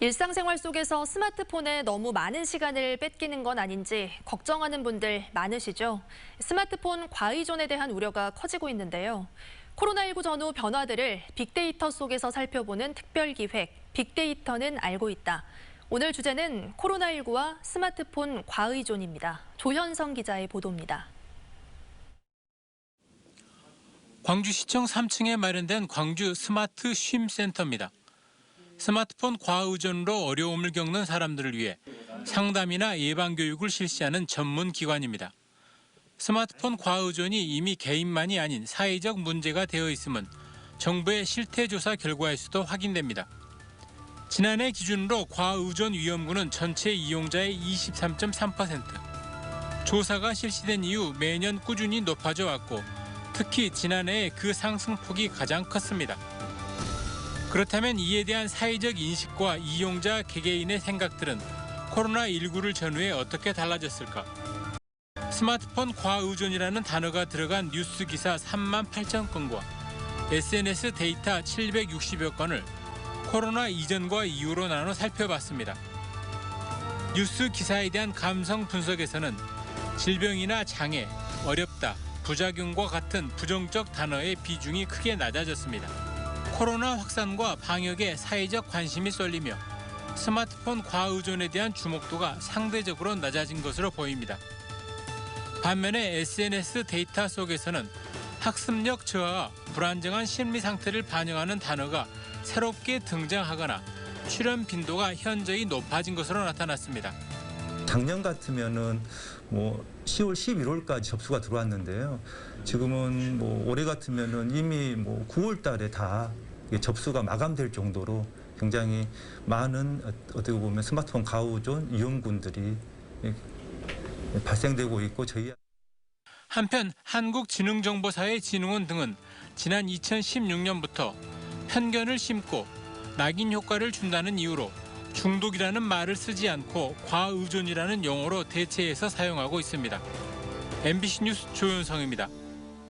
일상생활 속에서 스마트폰에 너무 많은 시간을 뺏기는 건 아닌지 걱정하는 분들 많으시죠? 스마트폰 과의존에 대한 우려가 커지고 있는데요. 코로나19 전후 변화들을 빅데이터 속에서 살펴보는 특별기획, 빅데이터는 알고 있다. 오늘 주제는 코로나19와 스마트폰 과의존입니다. 조현성 기자의 보도입니다. 광주시청 3층에 마련된 광주 스마트 쉼센터입니다. 스마트폰 과의존으로 어려움을 겪는 사람들을 위해 상담이나 예방교육을 실시하는 전문 기관입니다. 스마트폰 과의존이 이미 개인만이 아닌 사회적 문제가 되어 있음은 정부의 실태조사 결과에서도 확인됩니다. 지난해 기준으로 과의존 위험군은 전체 이용자의 23.3%. 조사가 실시된 이후 매년 꾸준히 높아져 왔고 특히 지난해에 그 상승폭이 가장 컸습니다. 그렇다면 이에 대한 사회적 인식과 이용자 개개인의 생각들은 코로나19를 전후에 어떻게 달라졌을까? 스마트폰 과의존이라는 단어가 들어간 뉴스 기사 3만 8천 건과 SNS 데이터 760여 건을 코로나 이전과 이후로 나눠 살펴봤습니다. 뉴스 기사에 대한 감성 분석에서는 질병이나 장애, 어렵다, 부작용과 같은 부정적 단어의 비중이 크게 낮아졌습니다. 코로나 확산과 방역에 사회적 관심이 쏠리며 스마트폰 과의존에 대한 주목도가 상대적으로 낮아진 것으로 보입니다. 반면에 SNS 데이터 속에서는 학습력 저하와 불안정한 심리 상태를 반영하는 단어가 새롭게 등장하거나 출연 빈도가 현저히 높아진 것으로 나타났습니다. 작년 같으면은 10월, 11월까지 접수가 들어왔는데요. 지금은 올해 같으면은 이미 9월 달에 다 접수가 마감될 정도로 굉장히 많은 어떻게 보면 스마트폰 과의존 위험군들이 발생되고 있고 한편 한국지능정보사회진흥원 등은 지난 2016년부터 편견을 심고 낙인 효과를 준다는 이유로 중독이라는 말을 쓰지 않고 과의존이라는 용어로 대체해서 사용하고 있습니다. MBC 뉴스 조현성입니다.